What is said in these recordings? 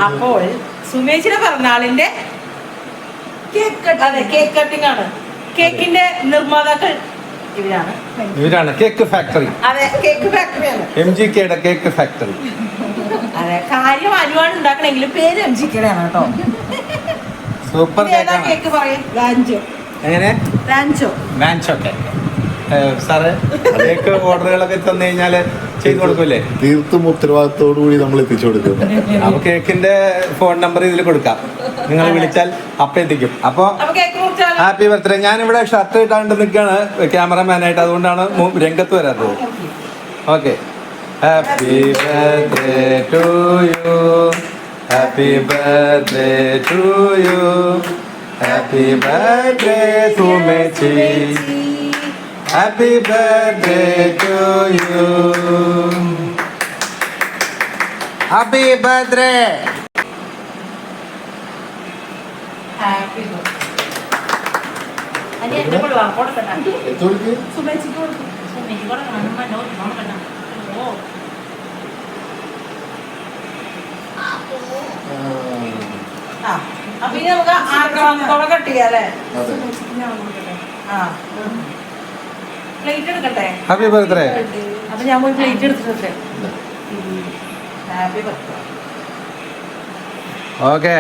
അപ്പോൾ സുമേഷിന്റെ പിറന്നാളിന്റെ cake cutting ആണ്. കേക്കിന്റെ നിർമ്മാതാക്കൾ ഇവരാണ് കേക്ക് ഫാക്ടറി. അതെ, കേക്ക് ഫാക്ടറിയാണ് MGKയുടെ കേക്ക് ഫാക്ടറി. അതെ, കാര്യം അനുവാണ് ഉണ്ടാക്കണെങ്കിലും പേര് MGKയുടെ ആണ് കേട്ടോ. സൂപ്പർ കേക്ക് പറയും. റാഞ്ചോ. എങ്ങനെ? Rancho. Rancho cake. Sir cake ഓർഡറുകളൊക്കെ തന്നു കഴിഞ്ഞാല് ചെയ്തു കൊടുക്കൂലേ? തീർത്തും ഉത്തരവാദിത്തോടു കൂടി നമ്മൾ എത്തിച്ചു കൊടുക്കും. അപ്പൊ കേക്കിന്റെ ഫോൺ നമ്പർ ഇതിൽ കൊടുക്കാം, നിങ്ങൾ വിളിച്ചാൽ അപ്പം എത്തിക്കും. അപ്പൊ ഹാപ്പി ബർത്ത്ഡേ. ഞാനിവിടെ ഷർട്ട് ഇട്ടാണ്ട് നിൽക്കുകയാണ് ക്യാമറമാനായിട്ട്, അതുകൊണ്ടാണ് രംഗത്ത് വരാത്തത്. Okay. Happy birthday to you, happy birthday to you, happy birthday സുമേച്ചി, happy birthday to you, happy birthday. അപ്പൊ ഇനി നമുക്ക് ആർക്കാത്തോടെ കട്ട് ചെയ്യാല്ലേ? പ്ലേറ്റ് എടുക്കട്ടെ? Happy birthday. അപ്പൊ ഞാൻ പോയി പ്ലേറ്റ് എടുത്തിട്ട്. Happy birthday. ഓക്കെ.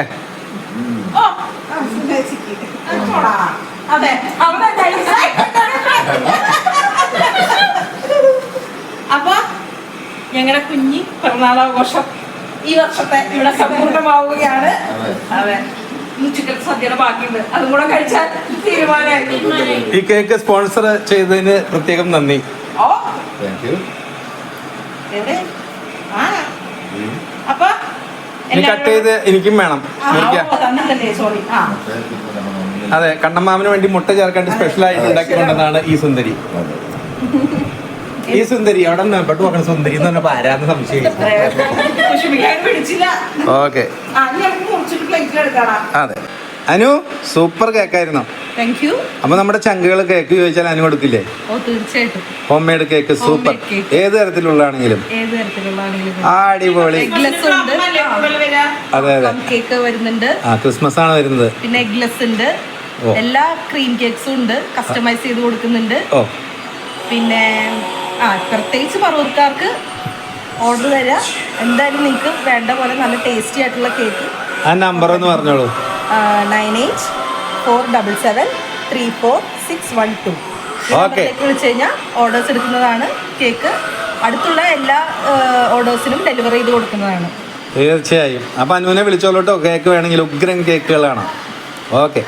അതെ, അപ്പൊ ഞങ്ങളുടെ കുഞ്ഞി പിറന്നാളാഘോഷം ഈ വർഷത്തെ ഇവിടെ സമ്പൂർണ്ണമാവുകയാണ്. അതെ, ചിക്കൻ സദ്യയുടെ ബാക്കിയുണ്ട്, അതും കൂടെ കഴിച്ചാൽ തീരുമാനമായി. ഈ കേക്ക് സ്പോൺസർ ചെയ്തതിന് പ്രത്യേകം നന്ദി. ഓ, എവിടെ? അപ്പൊ കട്ട് ചെയ്ത് എനിക്കും വേണം. സോറി. അതെ, കണ്ണമ്മാമന് വേണ്ടി മുട്ട ചേർക്കാണ്ട് സ്പെഷ്യലായിട്ട് ഉണ്ടാക്കിക്കൊണ്ടതാണ് ഈ സുന്ദരി. ഈ സുന്ദരി അവിടെ പെട്ടു നോക്കണ സുന്ദരി എന്ന് പറഞ്ഞപ്പോ ആരാന്ന് സംശയം. ഓക്കെ. അതെ, അനു സൂപ്പർ കേക്കായിരുന്നു. അപ്പൊ നമ്മുടെ ചങ്കുകൾ കേക്ക് ചോദിച്ചാൽ അനു കൊടുക്കില്ലേ? തീർച്ചയായിട്ടും. Home made cake super. ഏത് തരത്തിലുള്ളതാണെങ്കിലും അടിപൊളി. അതെ അതെ, കേക്ക് വരുന്നുണ്ട്. ക്രിസ്മസ് ആണ് വരുന്നത്. പിന്നെ എഗ്ലെസ് ഉണ്ട്, എല്ലാ ക്രീം കേക്ക്സും ഉണ്ട്, കസ്റ്റമൈസ് ചെയ്ത് കൊടുക്കുന്നുണ്ട്. ഓ, പിന്നെ പ്രത്യേകിച്ച് പറവൂർക്കാർക്ക് ഓർഡർ തരാം. എന്തായാലും നിങ്ങൾക്ക് വേണ്ട പോലെ നല്ല ടേസ്റ്റി ആയിട്ടുള്ള കേക്ക്. ആ നമ്പർ ഒന്ന് പറഞ്ഞോളൂ. 9847334612. വിളിച്ചു കഴിഞ്ഞാൽ ഓർഡേഴ്സ് എടുക്കുന്നതാണ്. കേക്ക് അടുത്തുള്ള എല്ലാ ഓർഡേഴ്സിനും ഡെലിവറി ചെയ്ത് കൊടുക്കുന്നതാണ്. തീർച്ചയായും. അപ്പൊ അനുവിനെ വിളിച്ചോളൂട്ടോ, കേക്ക് വേണമെങ്കിൽ ഉഗ്രൻ കേക്കുകളാണ്. ഓക്കെ.